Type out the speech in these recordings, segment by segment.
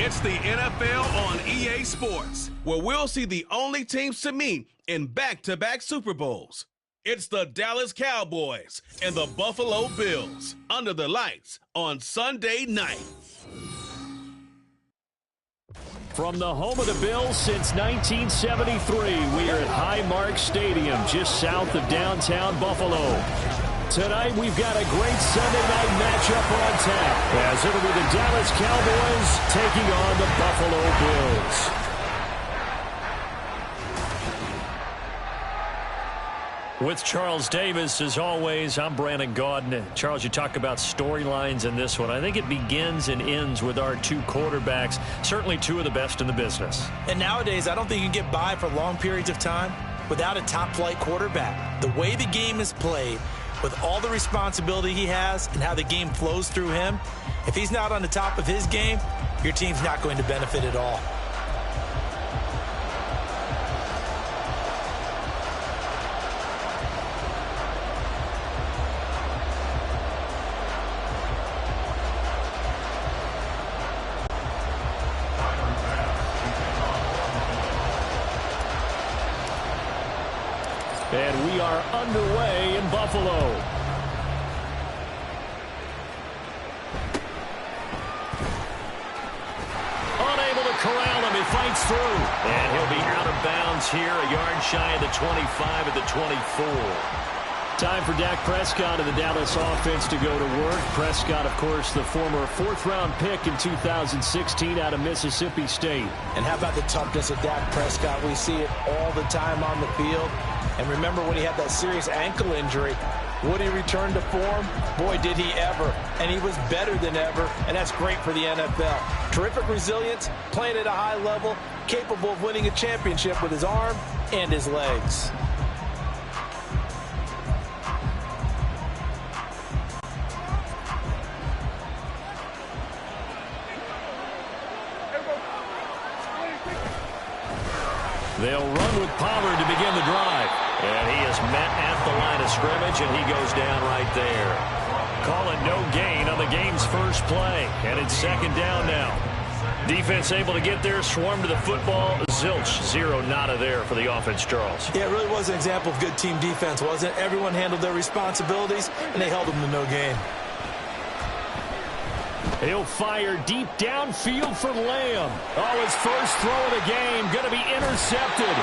It's the NFL on EA Sports, where we'll see the only teams to meet in back-to-back Super Bowls. It's the Dallas Cowboys and the Buffalo Bills under the lights on Sunday night. From the home of the Bills since 1973, we are at Highmark Stadium, just south of downtown Buffalo. Tonight, we've got a great Sunday night matchup on tap, as it'll be the Dallas Cowboys taking on the Buffalo Bills. With Charles Davis, as always, I'm Brandon Gaudin. Charles, you talk about storylines in this one. I think it begins and ends with our two quarterbacks, certainly two of the best in the business. And nowadays, I don't think you can get by for long periods of time without a top-flight quarterback. The way the game is played, with all the responsibility he has and how the game flows through him, if he's not on the top of his game, your team's not going to benefit at all. And we are underway in Buffalo. Unable to corral him. He fights through. And he'll be out of bounds here, a yard shy of the 25 at the 24. Time for Dak Prescott and the Dallas offense to go to work. Prescott, of course, the former fourth-round pick in 2016 out of Mississippi State. And how about the toughness of Dak Prescott? We see it all the time on the field. And remember when he had that serious ankle injury, would he return to form? Boy, did he ever. And he was better than ever, and that's great for the NFL. Terrific resilience, playing at a high level, capable of winning a championship with his arm and his legs. They'll run with Pollard to begin the drive. And he is met at the line of scrimmage, and he goes down right there. Call it no gain on the game's first play. And it's second down now. Defense able to get there, swarm to the football. Zilch, zero nada there for the offense, Charles. Yeah, it really was an example of good team defense, wasn't it? Everyone handled their responsibilities, and they held them to no gain. He'll fire deep downfield for Lamb. Oh, his first throw of the game going to be intercepted.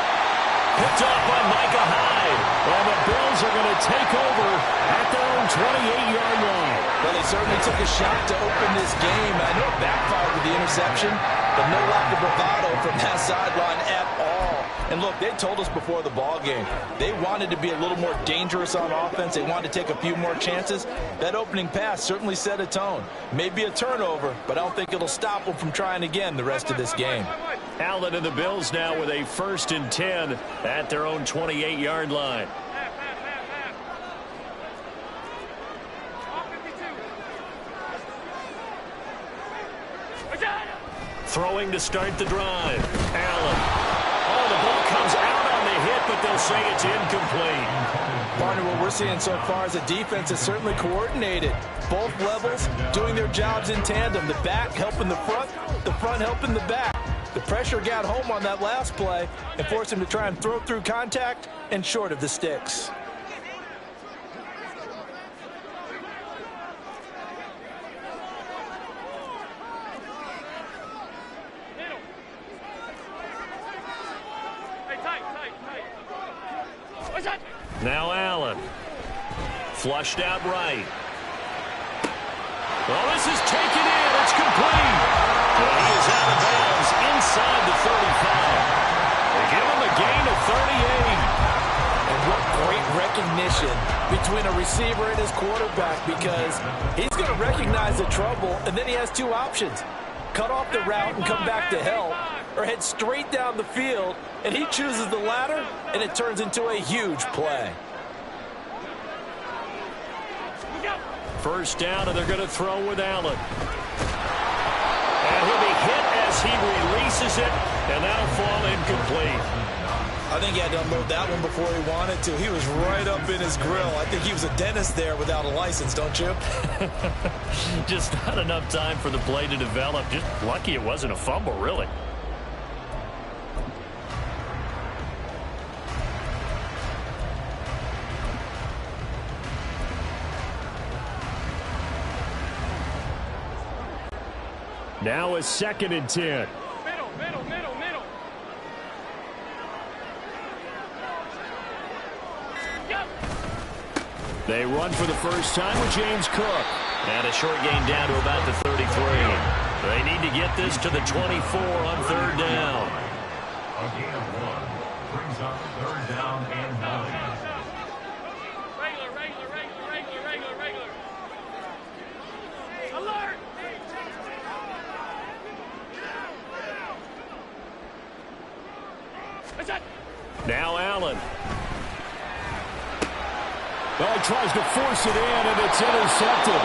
Picked off by Micah Hyde. And the Bills are going to take over at their own 28-yard line. Well, they certainly took a shot to open this game. I know it backfired with the interception, but no lack of bravado from that sideline at all. And look, they told us before the ball game, they wanted to be a little more dangerous on offense. They wanted to take a few more chances. That opening pass certainly set a tone. Maybe a turnover, but I don't think it'll stop them from trying again the rest of this game. Allen and the Bills now with a 1st and 10 at their own 28-yard line. Throwing to start the drive. Allen. Oh, the ball comes out on the hit, but they'll say it's incomplete. Partner, what we're seeing so far as a defense is certainly coordinated. Both levels doing their jobs in tandem. The back helping the front helping the back. The pressure got home on that last play and forced him to try and throw through contact and short of the sticks. Now Allen. Flushed out right. Well, this is taken in. It's complete. And he is out of bounds inside the 35. They give him a gain of 38. And what great recognition between a receiver and his quarterback, because he's going to recognize the trouble, and then he has two options. Cut off the route and come back to help, or head straight down the field, and he chooses the latter, and it turns into a huge play. First down, and they're going to throw with Allen. And he'll be hit as he releases it, and that'll fall incomplete. I think he had to unload that one before he wanted to. He was right up in his grill. I think he was a dentist there without a license, don't you? Just not enough time for the play to develop. Just lucky it wasn't a fumble, really. Now is 2nd and 10. Middle. Yep. They run for the first time with James Cook. And a short gain down to about the 33. They need to get this to the 24 on 3rd down. A gain of 1 brings up 3rd down and 9. Regular. Alert! Now Allen. Well, he tries to force it in, and it's intercepted.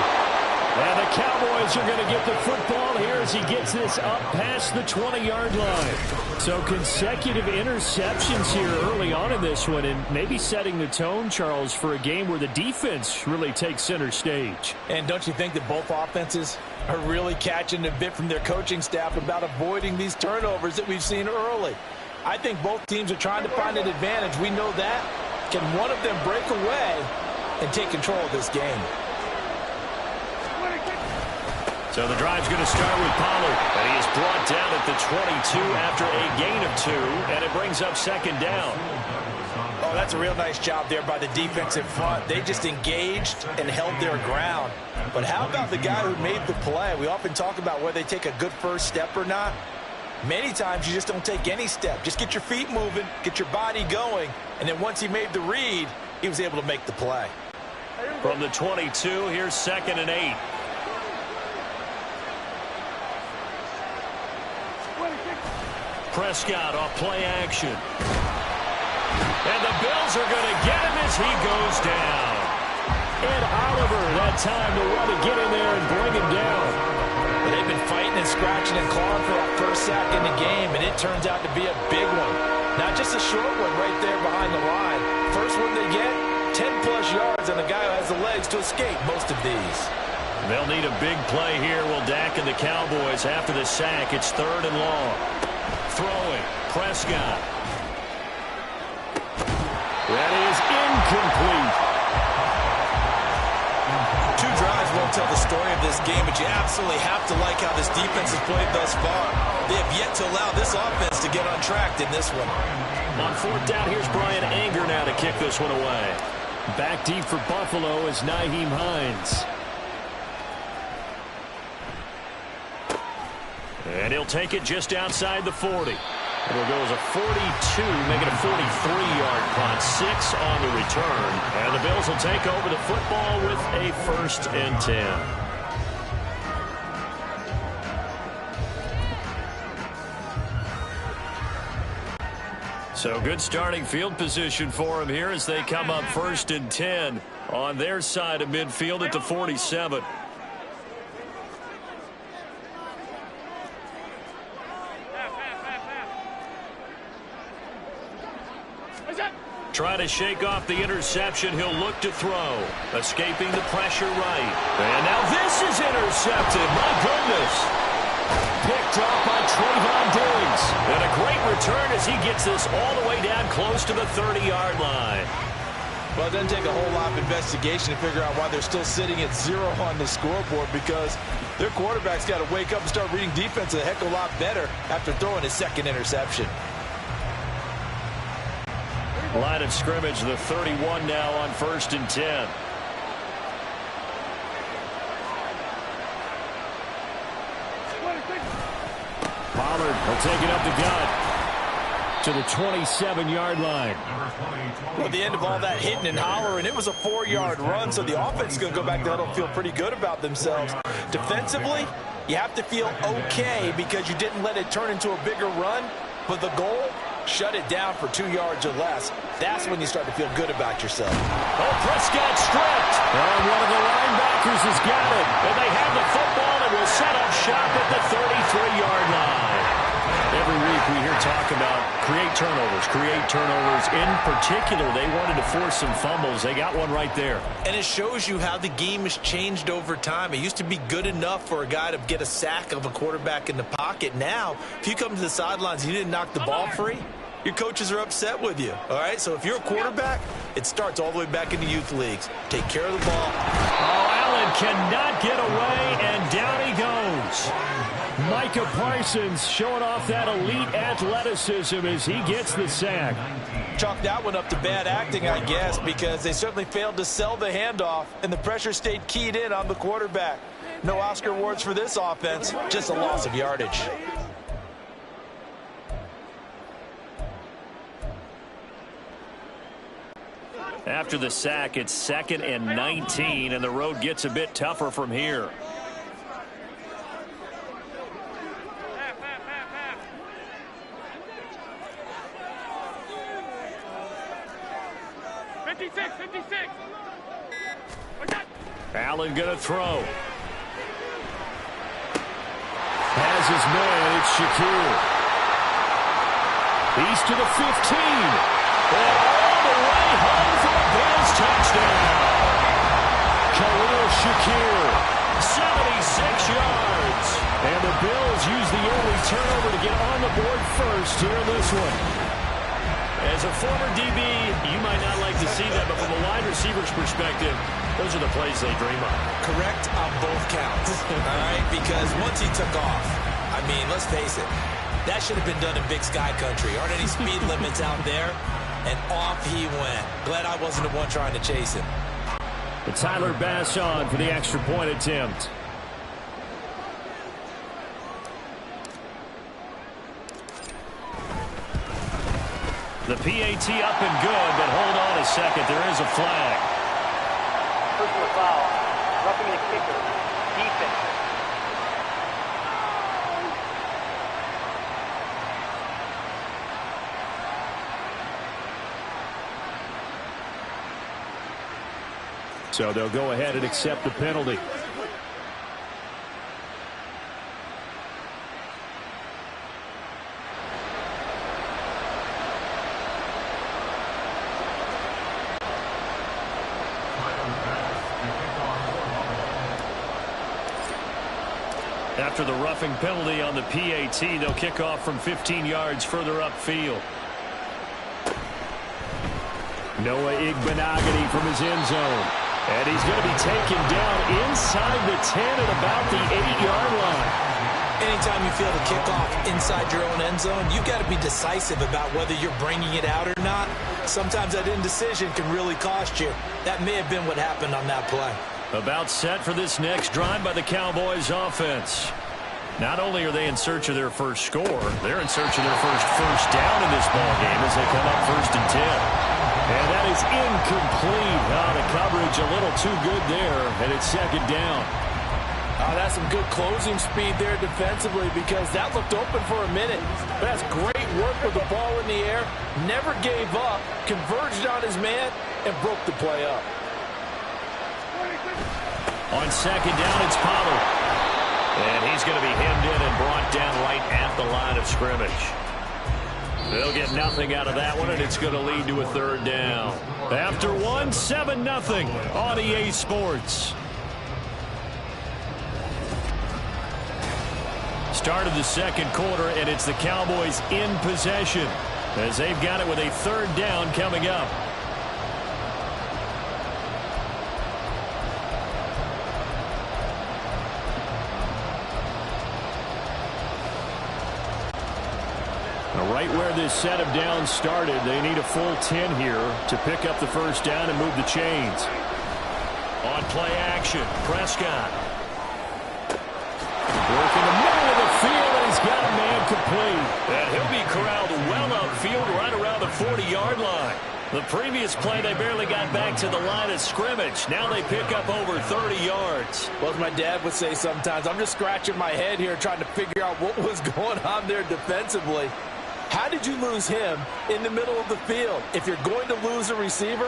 And the Cowboys are going to get the football here as he gets this up past the 20-yard line. So consecutive interceptions here early on in this one, and maybe setting the tone, Charles, for a game where the defense really takes center stage. And don't you think that both offenses are really catching a bit from their coaching staff about avoiding these turnovers that we've seen early? I think both teams are trying to find an advantage. We know that. Can one of them break away and take control of this game? So the drive's going to start with Pollard, and he is brought down at the 22 after a gain of 2, and it brings up 2nd down. Oh, that's a real nice job there by the defensive front. They just engaged and held their ground. But how about the guy who made the play? We often talk about whether they take a good first step or not. Many times you just don't take any step. Just get your feet moving, get your body going, and then once he made the read, he was able to make the play. From the 22, here's 2nd and 8. Prescott off play action. And the Bills are going to get him as he goes down. Ed Oliver, that time to run to get in there and bring him down. They've been fighting and scratching and clawing for that first sack in the game, and it turns out to be a big one. Not just a short one right there behind the line. First one they get, 10-plus yards, and the guy who has the legs to escape most of these. They'll need a big play here. Will Dak and the Cowboys after the sack. It's 3rd and long. Throwing. Prescott. That is incomplete. 2 drives won't tell the story of this game, but you absolutely have to like how this defense has played thus far. They have yet to allow this offense to get untracked in this one. On 4th down, here's Brian Anger now to kick this one away. Back deep for Buffalo is Nyheim Hines. And he'll take it just outside the 40. It'll go as a 42, make it a 43-yard punt. 6 on the return. And the Bills will take over the football with a 1st and 10. So good starting field position for him here as they come up 1st and 10 on their side of midfield at the 47. Try to shake off the interception. He'll look to throw. Escaping the pressure right. And now this is intercepted. My goodness. Picked off by Trayvon Diggs. And a great return as he gets this all the way down close to the 30-yard line. Well, it doesn't take a whole lot of investigation to figure out why they're still sitting at 0 on the scoreboard, because their quarterback's got to wake up and start reading defense a heck of a lot better after throwing his 2nd interception. Line of scrimmage, the 31 now on 1st and 10. Pollard will take it up the gut to the 27-yard line. Well, at the end of all that hitting and hollering, it was a 4-yard run, so the offense is going to go back there and feel pretty good about themselves. Defensively, you have to feel okay because you didn't let it turn into a bigger run, but the goal, shut it down for 2 yards or less. That's when you start to feel good about yourself. Oh, Prescott stripped. And one of the linebackers has got it. And they have the football and will set up shop at the 33-yard line. Every week we hear talk about create turnovers. In particular, they wanted to force some fumbles. They got one right there. And it shows you how the game has changed over time. It used to be good enough for a guy to get a sack of a quarterback in the pocket. Now, if you come to the sidelines and you didn't knock the ball free, your coaches are upset with you. All right, so if you're a quarterback, it starts all the way back in the youth leagues. Take care of the ball. Oh, Allen cannot get away, and down he goes. Micah Parsons showing off that elite athleticism as he gets the sack. Chalk that one up to bad acting, I guess, because they certainly failed to sell the handoff, and the pressure stayed keyed in on the quarterback. No Oscar awards for this offense, just a loss of yardage. After the sack, it's 2nd and 19, and the road gets a bit tougher from here. Allen going to throw. Has his man. It's Shakir. He's to the 15. And all the way home for a Bills touchdown. Khalil Shakir, 76 yards. And the Bills use the early turnover to get on the board first here in this one. As a former DB, you might not like to see that, but from a wide receiver's perspective, those are the plays they dream of. Correct on both counts, all right? Because once he took off, I mean, let's face it, that should have been done in Big Sky Country. Aren't any speed limits out there? And off he went. Glad I wasn't the one trying to chase him. And Tyler Bass on for the extra point attempt. The PAT up and good, but hold on a second. There is a flag. Personal foul. Roughing the kicker. Defense. So they'll go ahead and accept the penalty. After the roughing penalty on the PAT, they'll kick off from 15 yards further upfield. Noah Igbenogany from his end zone. And he's going to be taken down inside the 10 at about the 8-yard line. Anytime you feel the kickoff inside your own end zone, you've got to be decisive about whether you're bringing it out or not. Sometimes that indecision can really cost you. That may have been what happened on that play. About set for this next drive by the Cowboys offense. Not only are they in search of their first score, they're in search of their first down in this ballgame as they come up 1st and 10. And that is incomplete. The coverage a little too good there, and it's 2nd down. That's some good closing speed there defensively because that looked open for a minute. But that's great work with the ball in the air. Never gave up, converged on his man, and broke the play up. On 2nd down, it's Pollard. And he's going to be hemmed in and brought down right at the line of scrimmage. They'll get nothing out of that one, and it's going to lead to a 3rd down. After one, 7-0 on EA Sports. Start of the 2nd quarter, and it's the Cowboys in possession as they've got it with a 3rd down coming up. Right where this set of downs started, they need a full 10 here to pick up the 1st down and move the chains. On play action, Prescott. Work in the middle of the field, and he's got a man complete. And he'll be corralled well upfield right around the 40-yard line. The previous play, they barely got back to the line of scrimmage. Now they pick up over 30 yards. Well, as my dad would say sometimes, I'm just scratching my head here trying to figure out what was going on there defensively. How did you lose him in the middle of the field? If you're going to lose a receiver,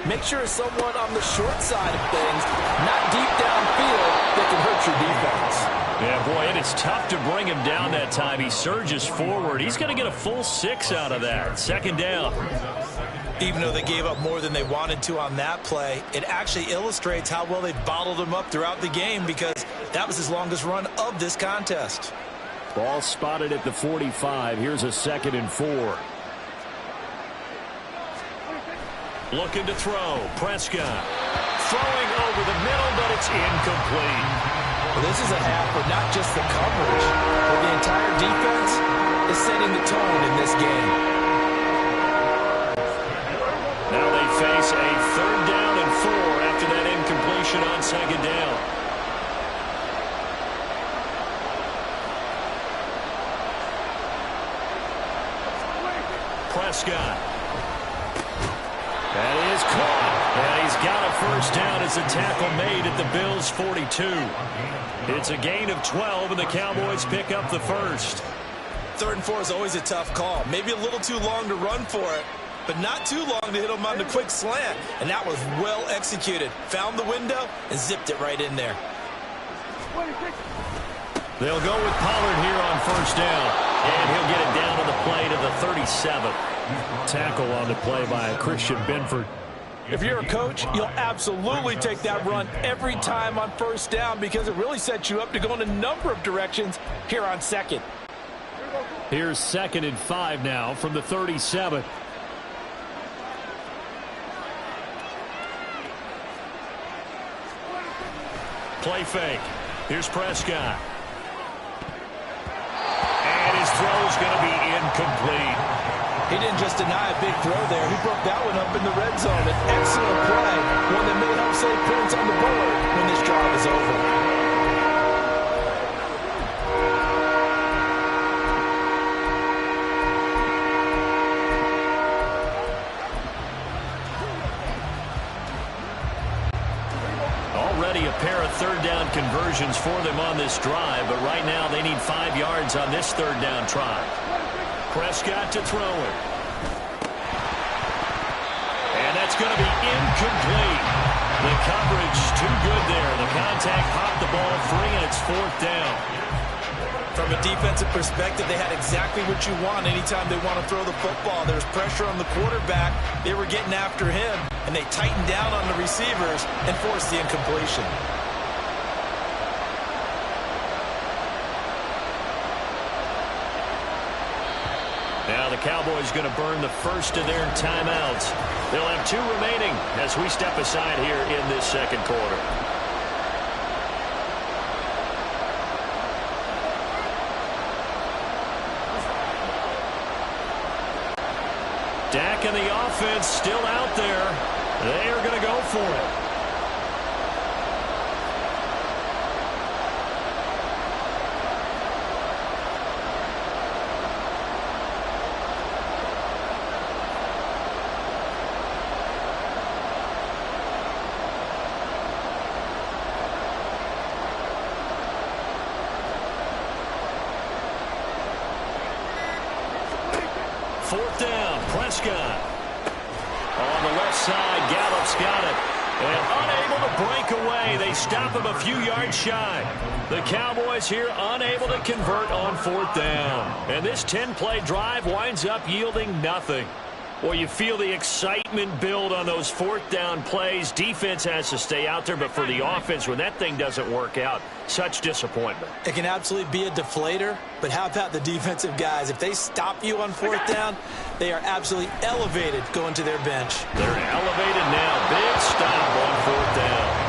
make sure it's someone on the short side of things, not deep downfield, that can hurt your defense. Yeah, boy, and it's tough to bring him down that time. He surges forward. He's going to get a full 6 out of that. Second down. Even though they gave up more than they wanted to on that play, it actually illustrates how well they bottled him up throughout the game because that was his longest run of this contest. Ball spotted at the 45. Here's a 2nd and 4. Looking to throw. Prescott. Throwing over the middle, but it's incomplete. Well, this is a half where not just the coverage, but the entire defense is setting the tone in this game. Now they face a 3rd down and 4 after that incompletion on 2nd down. Prescott. That is caught. And he's got a 1st down as a tackle made at the Bills' 42. It's a gain of 12, and the Cowboys pick up the 1st. 3rd and 4 is always a tough call. Maybe a little too long to run for it, but not too long to hit him on the quick slant. And that was well executed. Found the window and zipped it right in there. They'll go with Pollard here on 1st down. And he'll get it down to the play to the 37. Tackle on the play by Christian Benford. If you're a coach, you'll absolutely take that run every time on 1st down because it really sets you up to go in a number of directions here on 2nd. Here's 2nd and 5 now from the 37. Play fake. Here's Prescott. And his throw's going to be incomplete. He didn't just deny a big throw there. He broke that one up in the red zone. An excellent play. One that may help save points on the board when this drive is over. Already a pair of 3rd down conversions for them on this drive, but right now they need 5 yards on this 3rd down try. Prescott to throw it. And that's going to be incomplete. The coverage too good there. The contact popped the ball free, and it's 4th down. From a defensive perspective, they had exactly what you want anytime they want to throw the football. There's pressure on the quarterback. They were getting after him, and they tightened down on the receivers and forced the incompletion. Now the Cowboys going to burn the 1st of their timeouts. They'll have 2 remaining as we step aside here in this 2nd quarter. Dak and the offense still out there. They are going to go for it. Prescott. On the left side, Gallup's got it. And unable to break away. They stop him a few yards shy. The Cowboys here unable to convert on 4th down. And this 10-play drive winds up yielding nothing. Well, you feel the excitement build on those 4th down plays. Defense has to stay out there, but for the offense, when that thing doesn't work out, such disappointment. It can absolutely be a deflator, but how about the defensive guys? If they stop you on 4th down, they are absolutely elevated going to their bench. They're elevated now. Big stop on 4th down.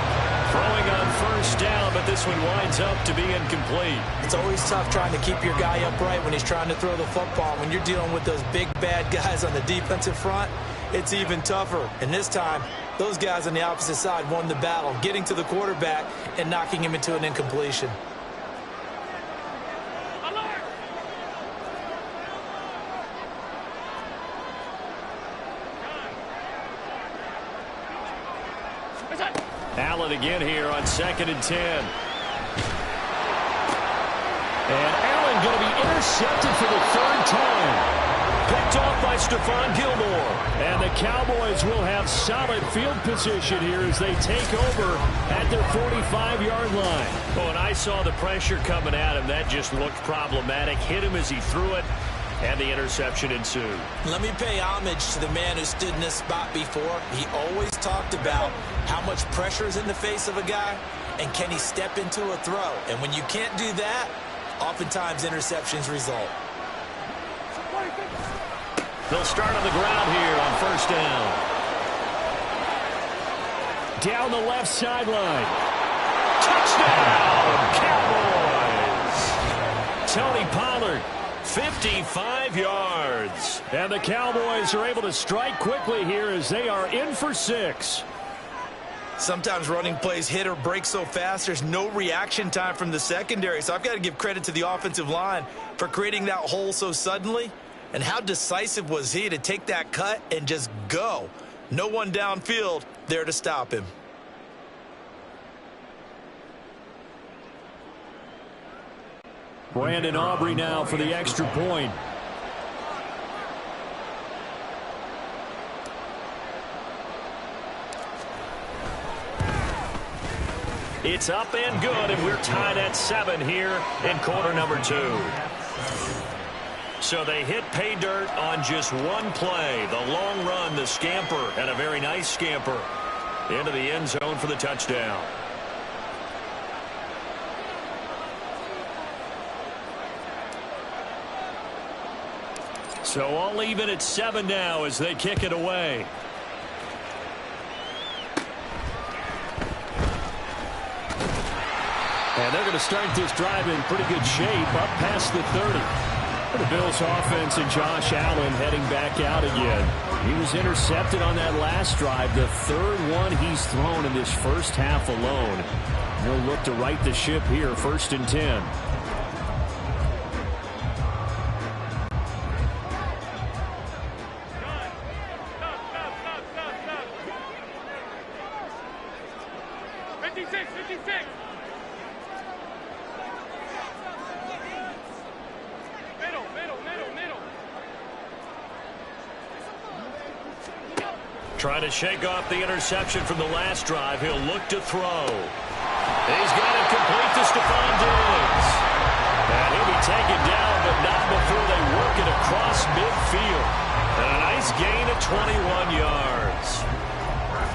Throwing on 1st down, but this one winds up to be incomplete. It's always tough trying to keep your guy upright when he's trying to throw the football. When you're dealing with those big, bad guys on the defensive front, it's even tougher. And this time, those guys on the opposite side won the battle, getting to the quarterback and knocking him into an incompletion. Allen again here on 2nd and 10. And Allen going to be intercepted for the 3rd time. Picked off by Stephon Gilmore. And the Cowboys will have solid field position here as they take over at their 45-yard line. Oh, and I saw the pressure coming at him. That just looked problematic. Hit him as he threw it, and the interception ensued. Let me pay homage to the man who stood in this spot before. He always talked about how much pressure is in the face of a guy, and can he step into a throw. And when you can't do that, oftentimes interceptions result. They'll start on the ground here on first down. Down the left sideline. Touchdown, Cowboys! Tony Pollard, 55 yards. And the Cowboys are able to strike quickly here as they are in for 6. Sometimes running plays hit or break so fast, there's no reaction time from the secondary. So I've got to give credit to the offensive line for creating that hole so suddenly. And how decisive was he to take that cut and just go? No one downfield there to stop him. Brandon Aubrey now for the extra point. It's up and good, and we're tied at 7 here in quarter number 2. So they hit pay dirt on just one play. The long run, the scamper, and a very nice scamper into the end zone for the touchdown. So all even at 7 now as they kick it away. And they're going to start this drive in pretty good shape up past the 30. For the Bills offense and Josh Allen heading back out again. He was intercepted on that last drive, the third one he's thrown in this first half alone. He'll look to right the ship here, 1st and 10. Trying to shake off the interception from the last drive. He'll look to throw. He's got it complete to Stephon Diggs. And he'll be taken down, but not before they work it across midfield. And a nice gain of 21 yards.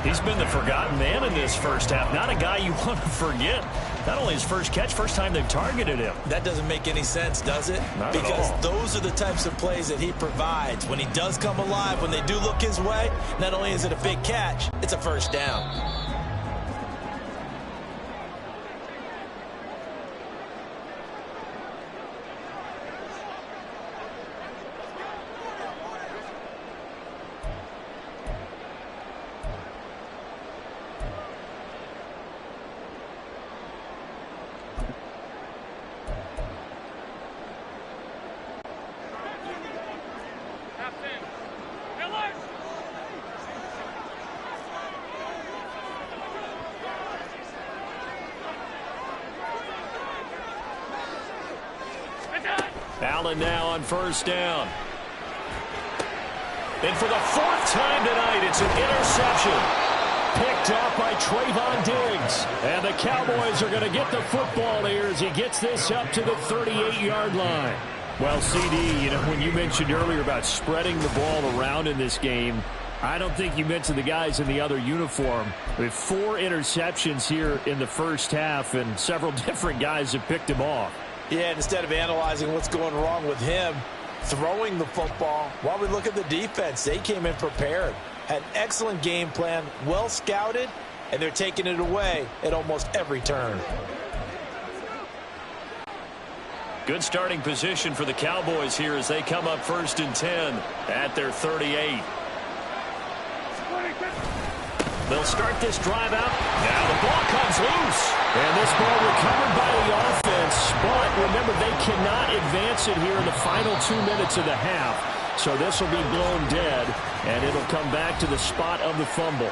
He's been the forgotten man in this first half. Not a guy you want to forget. Not only his first catch, first time they've targeted him. That doesn't make any sense, does it? Not because at all. Those are the types of plays that he provides. When he does come alive, when they do look his way, not only is it a big catch, it's a first down. Allen now on first down. And for the 4th time tonight, it's an interception. Picked up by Trayvon Diggs. And the Cowboys are going to get the football here as he gets this up to the 38-yard line. Well, CD, you know, when you mentioned earlier about spreading the ball around in this game, I don't think you mentioned the guys in the other uniform. We have 4 interceptions here in the first half, and several different guys have picked him off. Yeah, and instead of analyzing what's going wrong with him, throwing the football, while we look at the defense, they came in prepared. Had an excellent game plan, well scouted, and they're taking it away at almost every turn. Good starting position for the Cowboys here as they come up 1st and 10 at their 38. They'll start this drive out. Now the ball comes loose. And this ball recovered by the offense. But remember, they cannot advance it here in the final 2 minutes of the half. So this will be blown dead, and it'll come back to the spot of the fumble.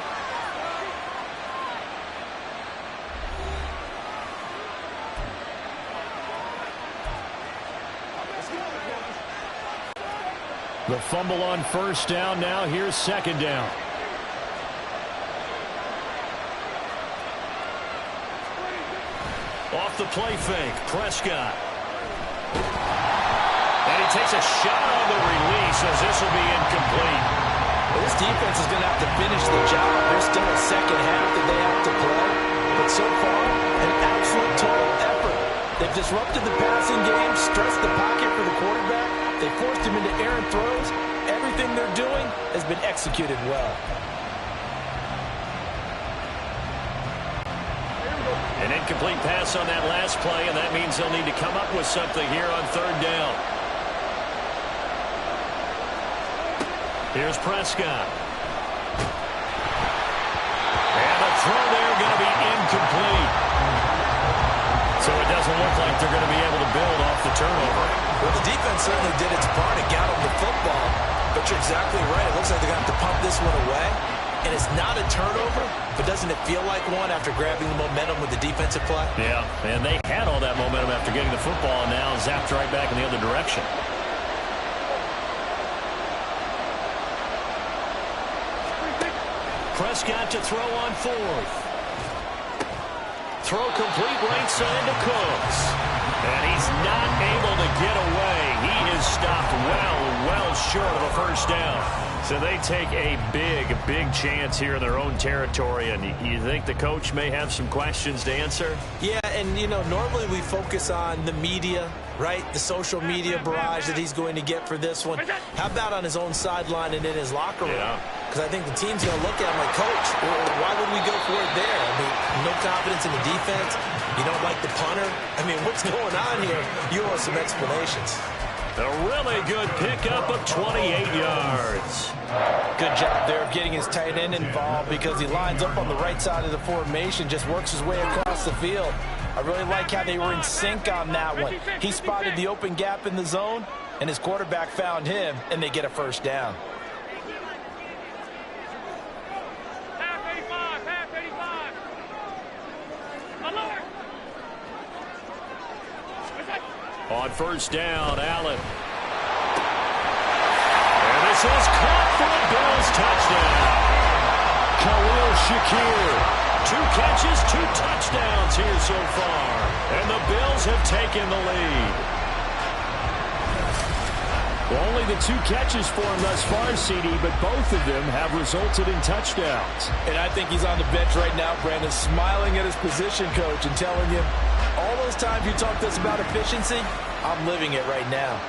The fumble on first down. Now here's second down. Off the play fake, Prescott. And he takes a shot on the release as this will be incomplete. Well, this defense is going to have to finish the job. There's still a second half that they have to play. But so far, an absolute total effort. They've disrupted the passing game, stressed the pocket for the quarterback. They forced him into errant throws. Everything they're doing has been executed well. An incomplete pass on that last play, and that means they'll need to come up with something here on third down. Here's Prescott. And the throw there going to be incomplete. So it doesn't look like they're going to be able to build off the turnover. Well, the defense certainly did its part and got them the football. But you're exactly right. It looks like they're going to have to pump this one away. And it's not a turnover, but doesn't it feel like one after grabbing the momentum with the defensive play? Yeah, and they had all that momentum after getting the football, and now zapped right back in the other direction. Prescott to throw on fourth. Throw complete right side to Cooks. And he's not able to get away. He is stopped well short of a first down. So they take a big chance here in their own territory. And you think the coach may have some questions to answer? Yeah, and, you know, normally we focus on the media, right? The social media barrage that he's going to get for this one. How about on his own sideline and in his locker room? Because I think the team's going to look at him like, Coach, why would we go for it there? I mean, no confidence in the defense. You don't like the punter. I mean, what's going on here? You owe some explanations. A really good pickup of 28 yards. Good job there of getting his tight end involved because he lines up on the right side of the formation, just works his way across the field. I really like how they were in sync on that one. He spotted the open gap in the zone, and his quarterback found him, and they get a first down. On first down, Allen. And this is caught for a Bills touchdown. Khalil Shakir. 2 catches, 2 touchdowns here so far. And the Bills have taken the lead. Well, only the 2 catches for him thus far, CD, but both of them have resulted in touchdowns. And I think he's on the bench right now, Brandon, smiling at his position coach and telling him, all those times you talked to us about efficiency, I'm living it right now.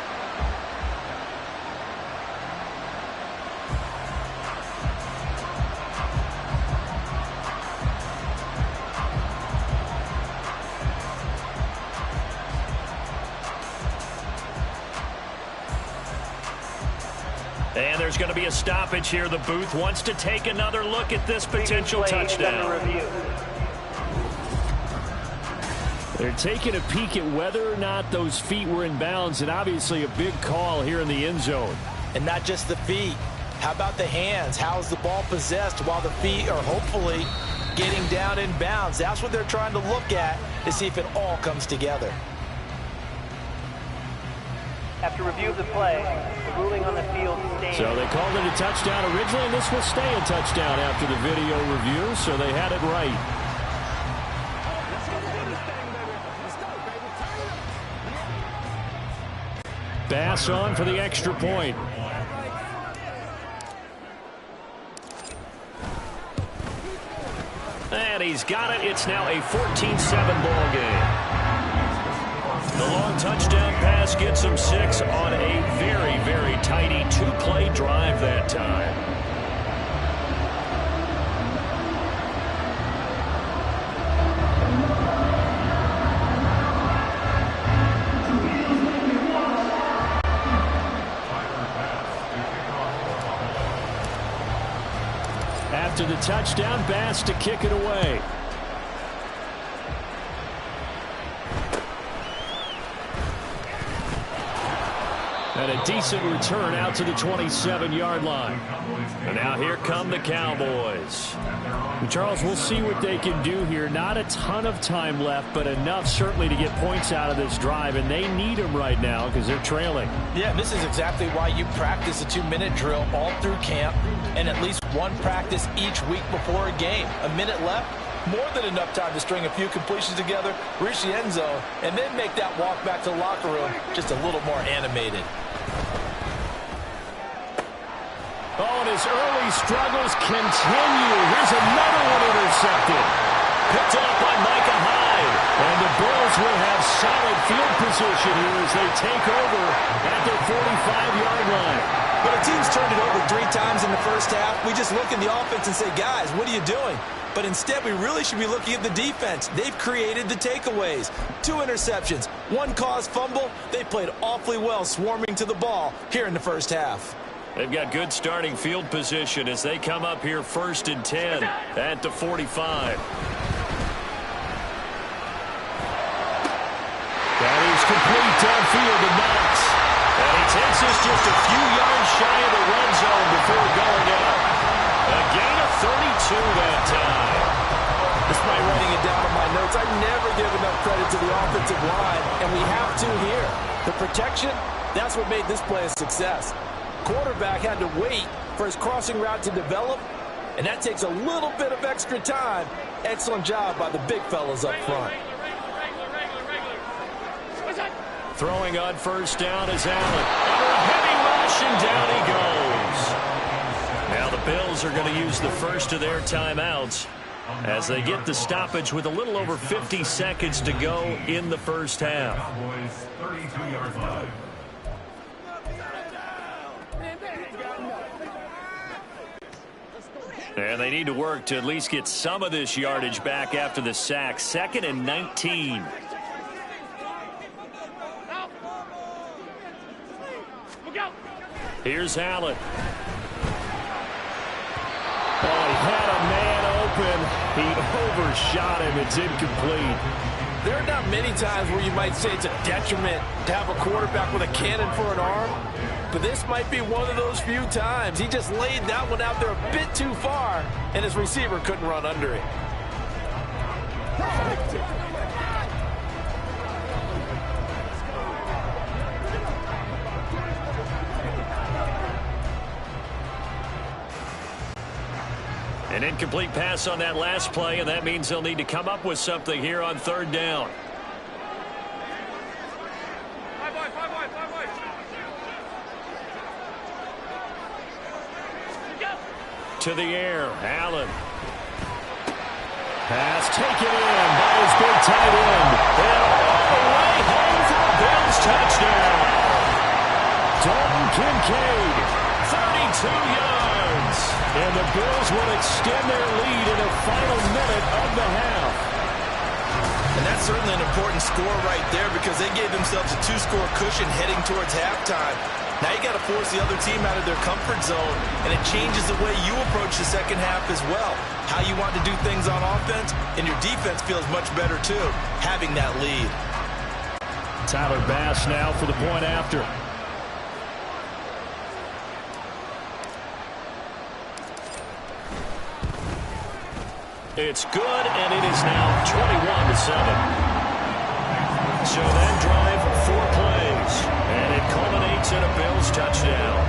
And there's going to be a stoppage here. The booth wants to take another look at this potential touchdown. They're taking a peek at whether or not those feet were in bounds, and obviously a big call here in the end zone. And not just the feet. How about the hands? How is the ball possessed while the feet are hopefully getting down in bounds? That's what they're trying to look at to see if it all comes together. After review of the play, the ruling on the field stands. So they called it a touchdown originally, and this will stay a touchdown after the video review, so they had it right. Bass on for the extra point. And he's got it. It's now a 14-7 ball game. The long touchdown pass gets him 6 on a very tidy 2-play drive that time. After the touchdown, Bass to kick it away. And a decent return out to the 27-yard line. And now here come the Cowboys. Charles, we'll see what they can do here. Not a ton of time left, but enough certainly to get points out of this drive. And they need them right now because they're trailing. Yeah, this is exactly why you practice a 2-minute drill all through camp and at least one practice each week before a game. A minute left, more than enough time to string a few completions together, reach the end zone, and then make that walk back to the locker room just a little more animated. Oh, and his early struggles continue. Here's another one intercepted. Picked off by Micah Hyde. And the Bills will have solid field position here as they take over at their 45-yard line. But a team's turned it over 3 times in the first half. We just look at the offense and say, guys, what are you doing? But instead, we really should be looking at the defense. They've created the takeaways. 2 interceptions, 1 caused fumble. They played awfully well swarming to the ball here in the first half. They've got good starting field position as they come up here 1st and 10 at the 45. That is complete downfield to Knox. And he takes us just a few yards shy of the red zone before going out. A gain of 32 that time. Despite writing it down on my notes, I never give enough credit to the offensive line, and we have to here. The protection, that's what made this play a success. Quarterback had to wait for his crossing route to develop, and that takes a little bit of extra time. Excellent job by the big fellas up front. Throwing on 1st down is Allen. Under a heavy rush, and down he goes. Now the Bills are going to use the first of their timeouts as they get the stoppage with a little over 50 seconds to go in the first half. Cowboys 32-yard line. And they need to work to at least get some of this yardage back after the sack. 2nd and 19. Here's Allen. Oh, he had a man open. He overshot him. It's incomplete. There are not many times where you might say it's a detriment to have a quarterback with a cannon for an arm, but this might be one of those few times. He just laid that one out there a bit too far, and his receiver couldn't run under it. An incomplete pass on that last play, and that means they'll need to come up with something here on 3rd down. To the air, Allen. Pass taken in by his big tight end. And all the way home for a Bills touchdown. Dalton Kincaid, 32 yards. And the Bills will extend their lead in the final minute of the half. And that's certainly an important score right there because they gave themselves a 2-score cushion heading towards halftime. Now you got to force the other team out of their comfort zone, and it changes the way you approach the second half as well. How you want to do things on offense, and your defense feels much better too, having that lead. Tyler Bass now for the point after. It's good, and it is now 21-7. So that drive, 4 plays, and it culminates in a Bills touchdown.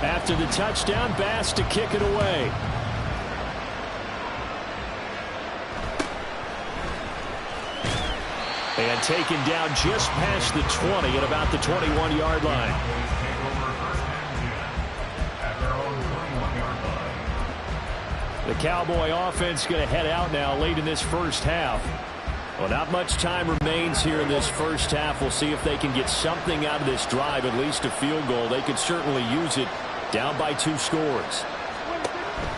After the touchdown, Bass to kick it away. And taken down just past the 20 at about the 21-yard line. The the Cowboy offense going to head out now late in this first half. Well, not much time remains here in this first half. We'll see if they can get something out of this drive, at least a field goal. They could certainly use it down by 2 scores.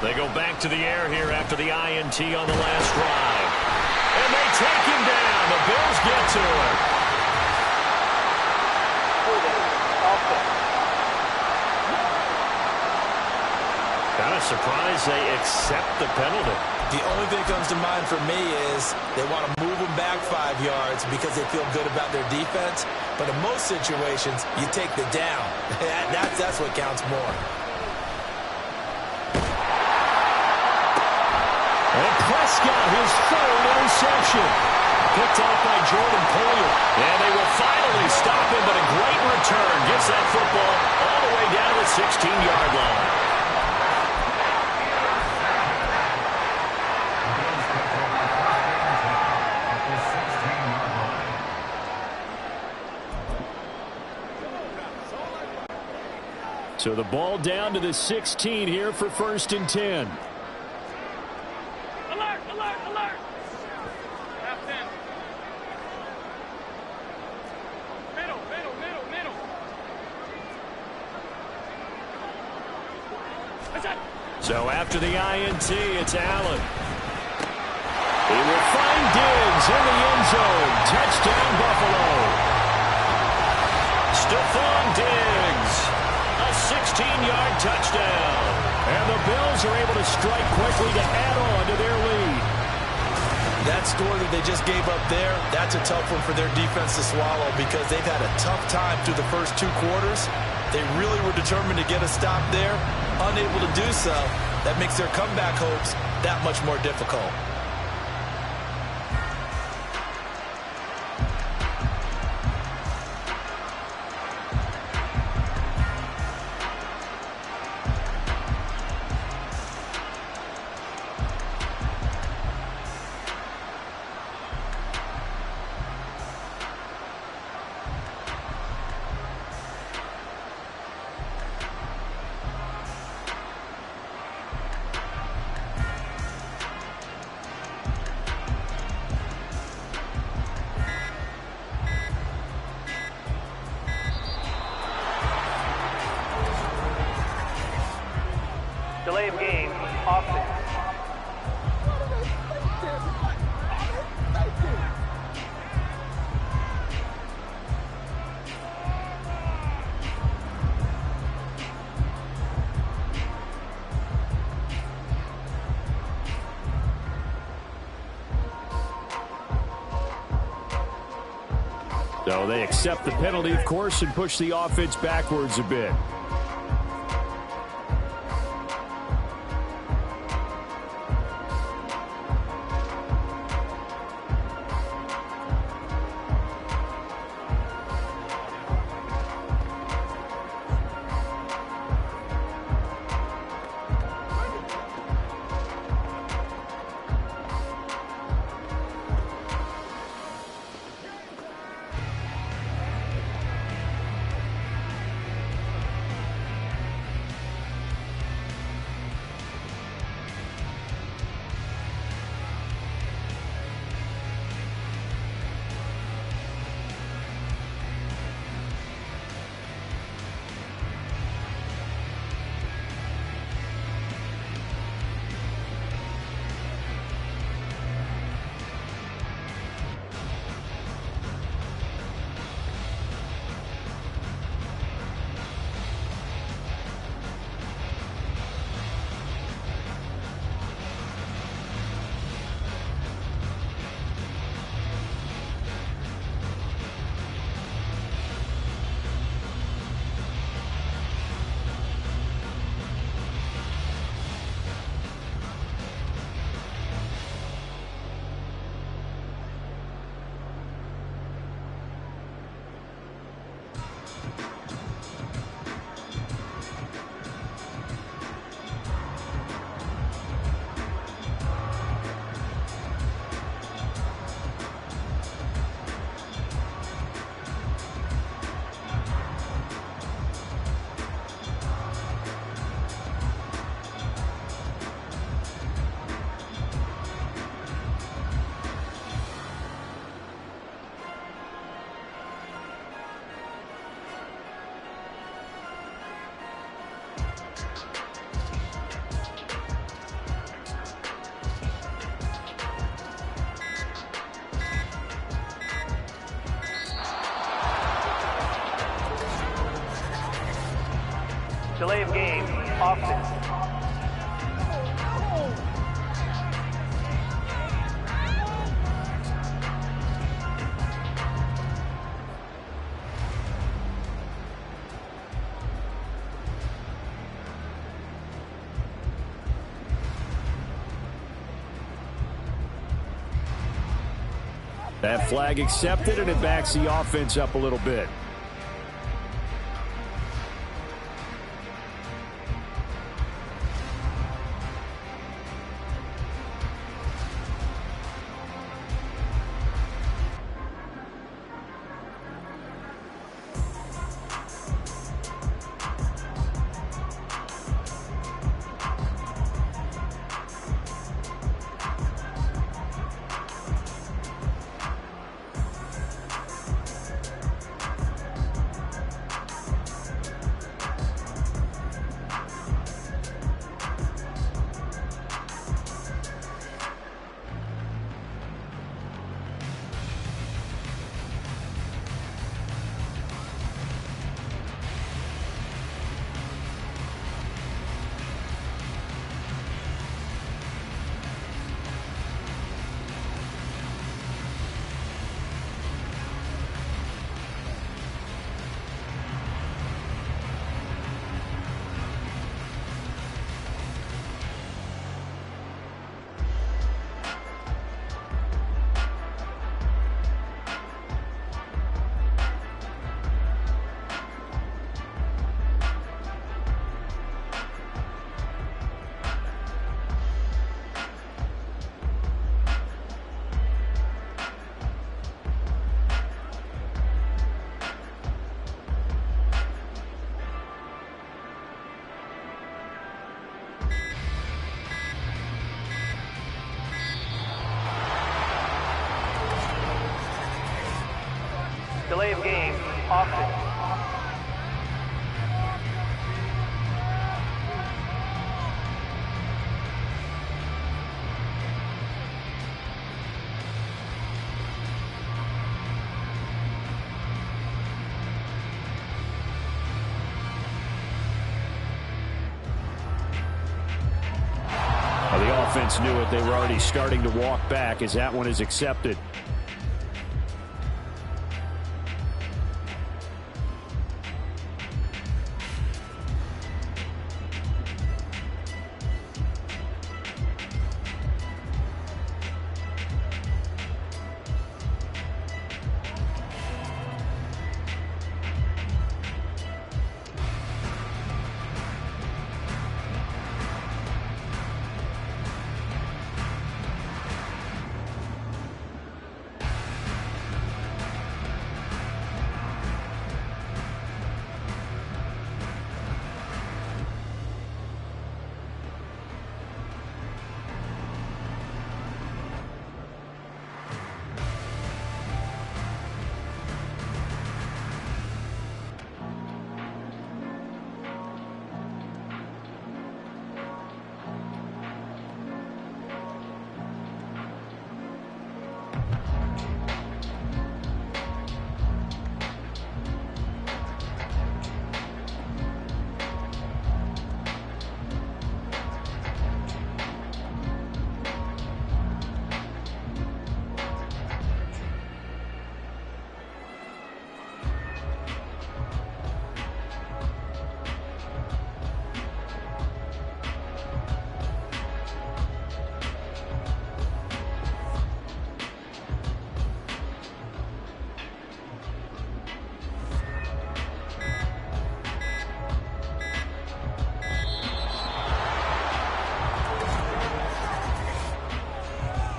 They go back to the air here after the INT on the last drive. And they take him down. The Bills get to him. Kind of surprised they accept the penalty. The only thing that comes to mind for me is they want to move them back 5 yards because they feel good about their defense. But in most situations, you take the down. That's what counts more. And Prescott, his 3rd interception. Picked off by Jordan Poyer. And they will finally stop him, but a great return. Gets that football all the way down to the 16-yard line. So the ball down to the 16 here for 1st and 10. Alert, alert, alert. Half 10. Middle. So after the INT, it's Allen. He will find Diggs in the end zone. Touchdown, Buffalo. Stephon Diggs. A 16-yard touchdown. And the Bills are able to strike quickly to add on to their lead. That score that they just gave up there, that's a tough one for their defense to swallow because they've had a tough time through the first 2 quarters. They really were determined to get a stop there. Unable to do so, that makes their comeback hopes that much more difficult. Delay of game, offense. So they accept the penalty, of course, and push the offense backwards a bit. Delay of game, offense. That flag accepted, and it backs the offense up a little bit. Delay of game, offense. Well, the offense knew it. They were already starting to walk back as that one is accepted.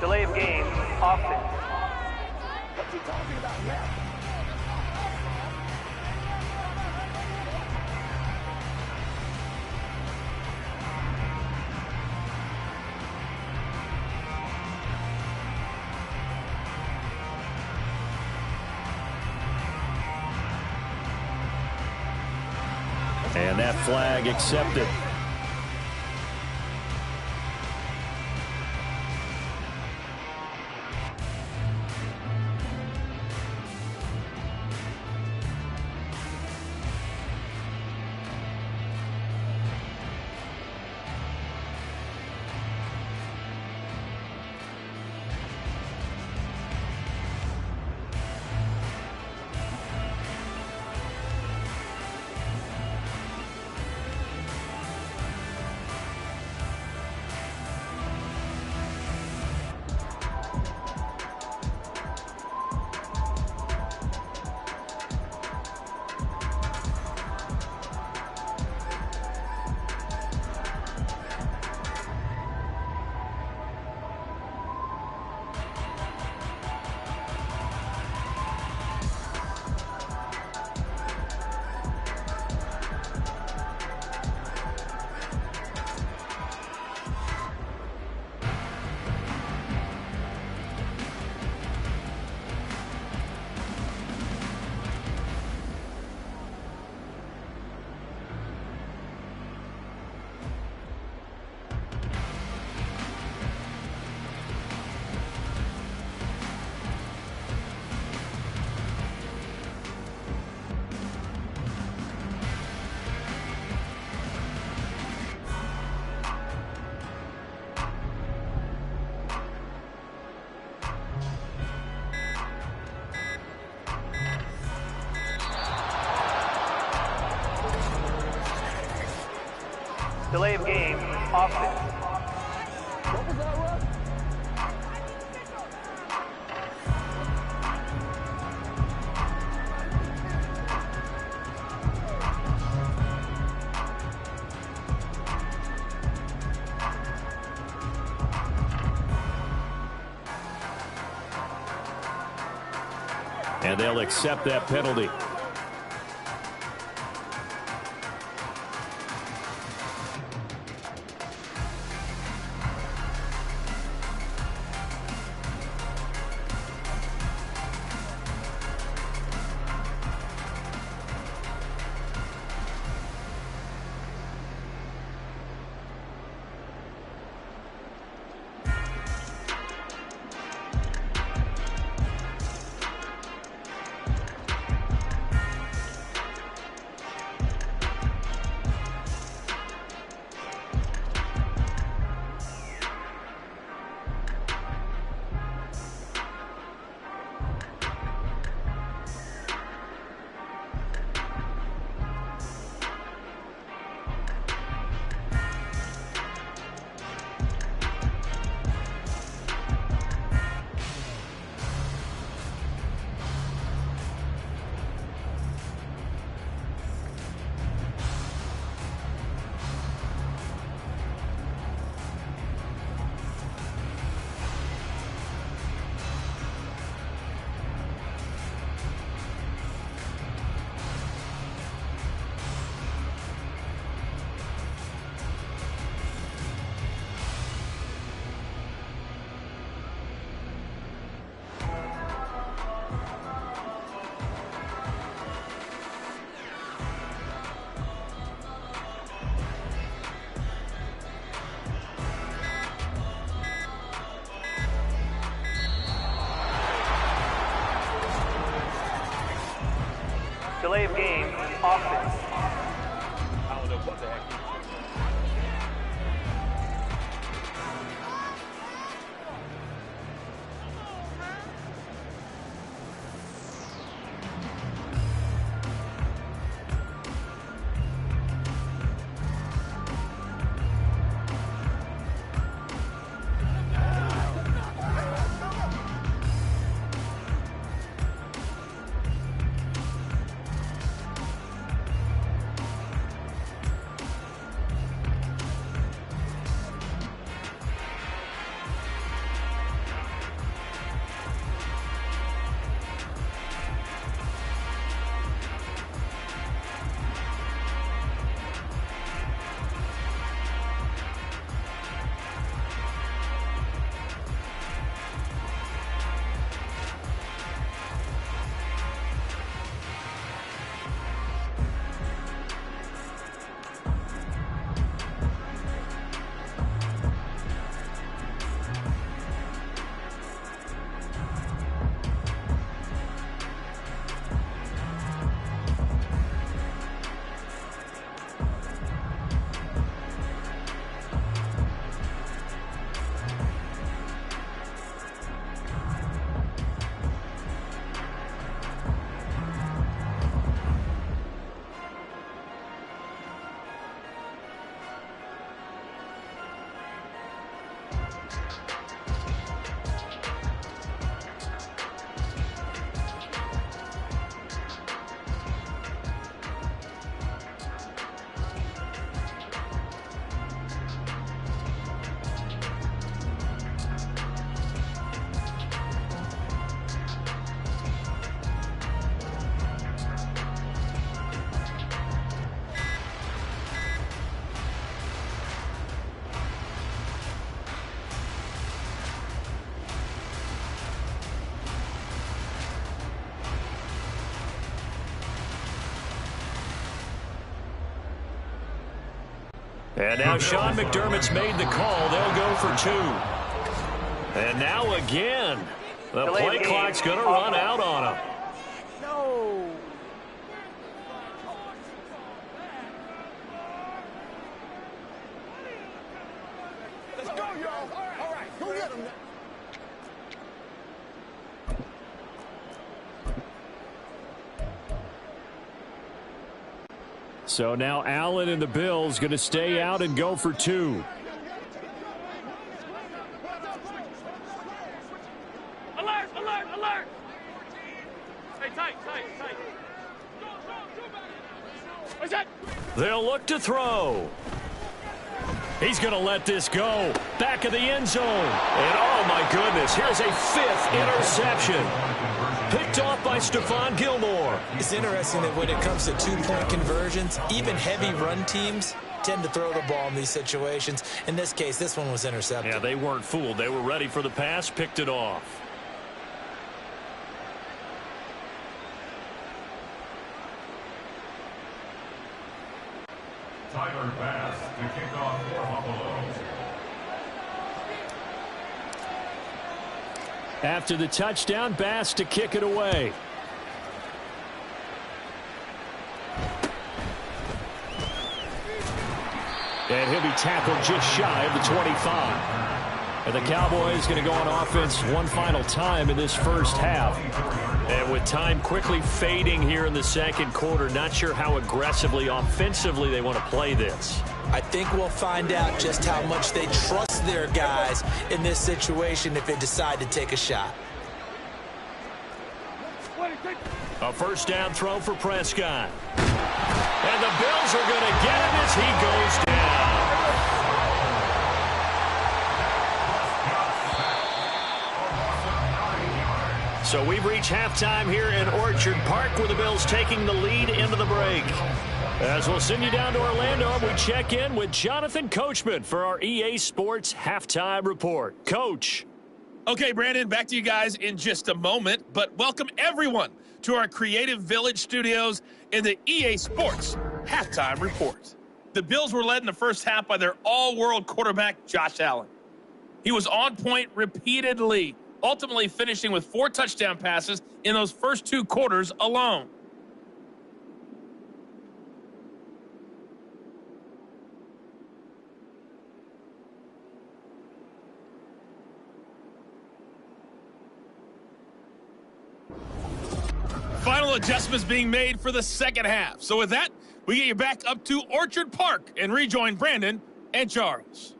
Delay of game, offense. What you talking about, ref? And that flag accepted. Delay of game, offense. What was that, Russ? And they'll accept that penalty. Delay of game, offense. I don't know what the heck. And now Sean McDermott's made the call. They'll go for two. And now again, the play clock's going to run out on him. No. Let's go, y'all. All right, go get him now. So now Allen and the Bills going to stay out and go for 2. Alert, alert, alert. Hey, tight. What's that? They'll look to throw. He's going to let this go. Back of the end zone. And oh my goodness, here's a 5th interception. Picked off by Stephon Gilmore. It's interesting that when it comes to two-point conversions, even heavy run teams tend to throw the ball in these situations. In this case, this one was intercepted. Yeah, they weren't fooled. They were ready for the pass, picked it off. Tyler Bass to kick off for Buffalo. After the touchdown, Bass to kick it away. And he'll be tackled just shy of the 25. And the Cowboys going to go on offense one final time in this first half. And with time quickly fading here in the second quarter, not sure how aggressively, offensively they want to play this. I think we'll find out just how much they trust their guys in this situation if they decide to take a shot. A first down throw for Prescott. And the Bills are going to get him as he goes down. So we've reached halftime here in Orchard Park with the Bills taking the lead into the break. As we'll send you down to Orlando, and we check in with Jonathan Coachman for our EA Sports Halftime Report. Coach. Okay, Brandon, back to you guys in just a moment, but welcome everyone to our Creative Village studios in the EA Sports Halftime Report. The Bills were led in the first half by their all-world quarterback, Josh Allen. He was on point repeatedly, ultimately finishing with 4 touchdown passes in those first 2 quarters alone. Final adjustments being made for the second half. So with that, we get you back up to Orchard Park and rejoin Brandon and Charles.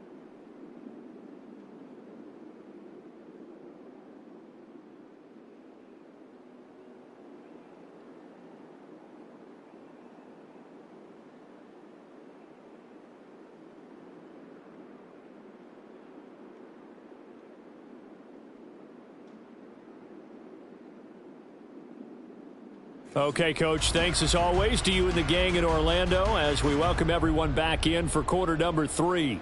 Okay, Coach, thanks as always to you and the gang in Orlando as we welcome everyone back in for quarter number 3.